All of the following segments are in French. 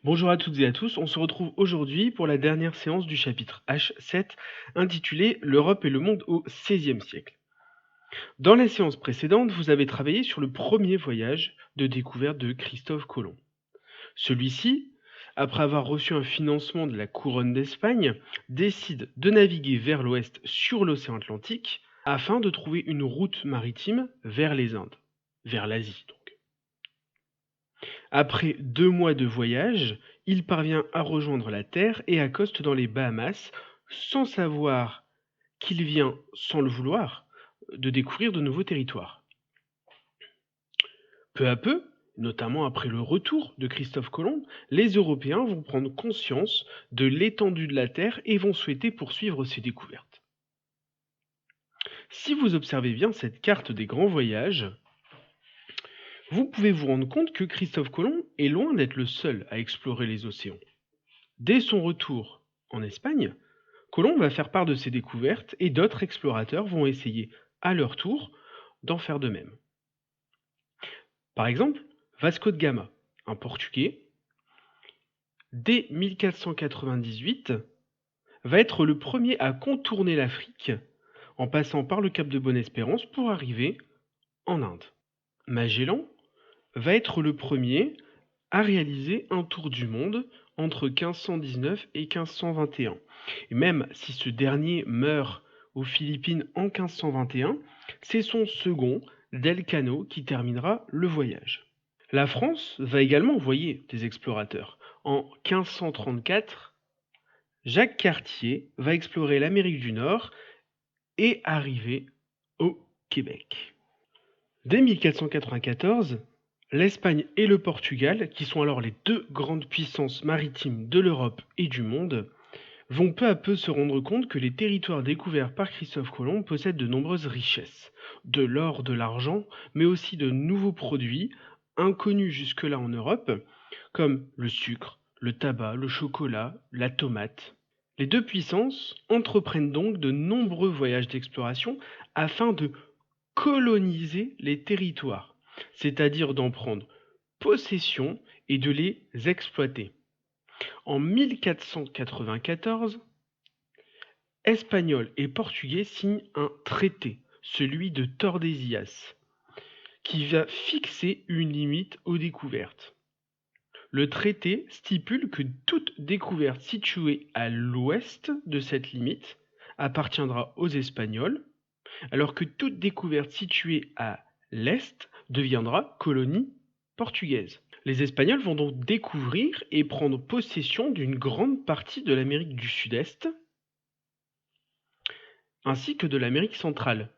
Bonjour à toutes et à tous, on se retrouve aujourd'hui pour la dernière séance du chapitre H7 intitulé L'Europe et le monde au XVIe siècle. Dans la séance précédente, vous avez travaillé sur le premier voyage de découverte de Christophe Colomb. Celui-ci, après avoir reçu un financement de la couronne d'Espagne, décide de naviguer vers l'ouest sur l'océan Atlantique afin de trouver une route maritime vers les Indes, vers l'Asie donc. Après 2 mois de voyage, il parvient à rejoindre la Terre et accoste dans les Bahamas, sans savoir qu'il vient, sans le vouloir, de découvrir de nouveaux territoires. Peu à peu, notamment après le retour de Christophe Colomb, les Européens vont prendre conscience de l'étendue de la Terre et vont souhaiter poursuivre ces découvertes. Si vous observez bien cette carte des grands voyages, vous pouvez vous rendre compte que Christophe Colomb est loin d'être le seul à explorer les océans. Dès son retour en Espagne, Colomb va faire part de ses découvertes et d'autres explorateurs vont essayer, à leur tour, d'en faire de même. Par exemple, Vasco de Gama, un Portugais, dès 1498, va être le premier à contourner l'Afrique en passant par le cap de Bonne-Espérance pour arriver en Inde. Magellan va être le premier à réaliser un tour du monde entre 1519 et 1521. Et même si ce dernier meurt aux Philippines en 1521, c'est son second, Del Cano, qui terminera le voyage. La France va également envoyer des explorateurs. En 1534, Jacques Cartier va explorer l'Amérique du Nord et arriver au Québec. Dès 1494, l'Espagne et le Portugal, qui sont alors les deux grandes puissances maritimes de l'Europe et du monde, vont peu à peu se rendre compte que les territoires découverts par Christophe Colomb possèdent de nombreuses richesses, de l'or, de l'argent, mais aussi de nouveaux produits inconnus jusque-là en Europe, comme le sucre, le tabac, le chocolat, la tomate. Les deux puissances entreprennent donc de nombreux voyages d'exploration afin de coloniser les territoires, c'est-à-dire d'en prendre possession et de les exploiter. En 1494, Espagnols et Portugais signent un traité, celui de Tordesillas, qui va fixer une limite aux découvertes. Le traité stipule que toute découverte située à l'ouest de cette limite appartiendra aux Espagnols, alors que toute découverte située à l'est deviendra colonie portugaise. Les Espagnols vont donc découvrir et prendre possession d'une grande partie de l'Amérique du Sud-Est, ainsi que de l'Amérique centrale.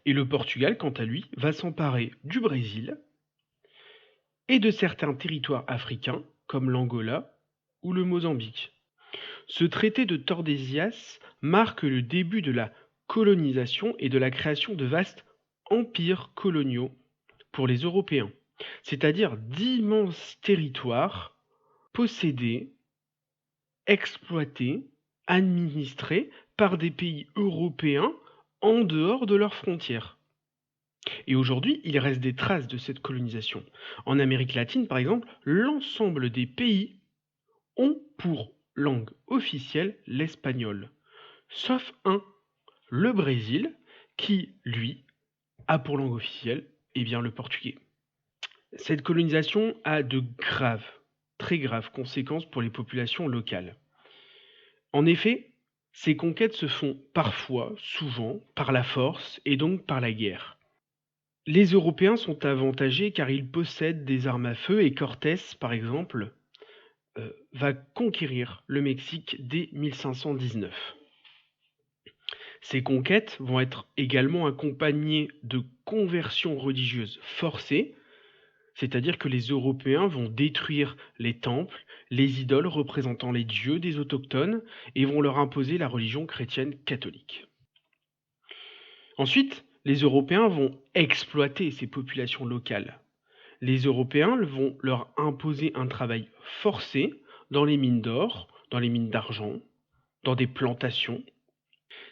Et le Portugal, quant à lui, va s'emparer du Brésil et de certains territoires africains, comme l'Angola ou le Mozambique. Ce traité de Tordesillas marque le début de la colonisation et de la création de vastes empires coloniaux pour les Européens, c'est-à-dire d'immenses territoires possédés, exploités, administrés par des pays européens en dehors de leurs frontières. Et aujourd'hui, il reste des traces de cette colonisation. En Amérique latine, par exemple, l'ensemble des pays ont pour langue officielle l'espagnol, sauf un, le Brésil, qui, lui, a pour langue officielle le portugais. Cette colonisation a de graves, très graves conséquences pour les populations locales. En effet, ces conquêtes se font parfois, souvent, par la force et donc par la guerre. Les Européens sont avantagés car ils possèdent des armes à feu et Cortés, par exemple, va conquérir le Mexique dès 1519. Ces conquêtes vont être également accompagnées de conversions religieuses forcées, c'est-à-dire que les Européens vont détruire les temples, les idoles représentant les dieux des autochtones et vont leur imposer la religion chrétienne catholique. Ensuite, les Européens vont exploiter ces populations locales. Les Européens vont leur imposer un travail forcé dans les mines d'or, dans les mines d'argent, dans des plantations.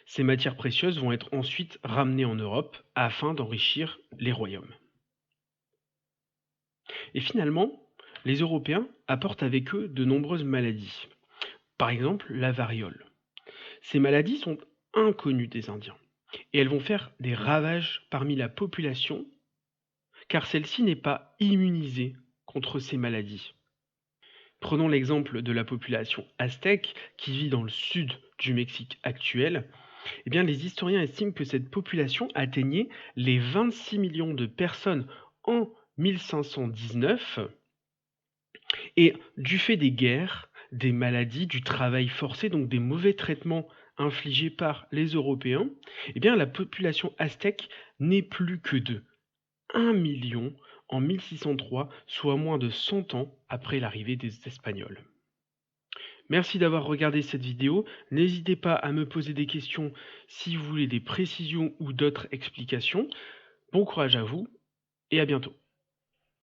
Ces matières précieuses vont être ensuite ramenées en Europe afin d'enrichir les royaumes. Et finalement, Les Européens apportent avec eux de nombreuses maladies. Par exemple, la variole. Ces maladies sont inconnues des Indiens et elles vont faire des ravages parmi la population car celle-ci n'est pas immunisée contre ces maladies. Prenons l'exemple de la population aztèque qui vit dans le sud du Mexique actuel. Eh bien, les historiens estiment que cette population atteignait les 26 millions de personnes en 1519 et du fait des guerres, des maladies, du travail forcé, donc des mauvais traitements infligés par les Européens, eh bien, la population aztèque n'est plus que de 1 million en 1603, soit moins de 100 ans après l'arrivée des Espagnols. Merci d'avoir regardé cette vidéo. N'hésitez pas à me poser des questions si vous voulez des précisions ou d'autres explications. Bon courage à vous et à bientôt.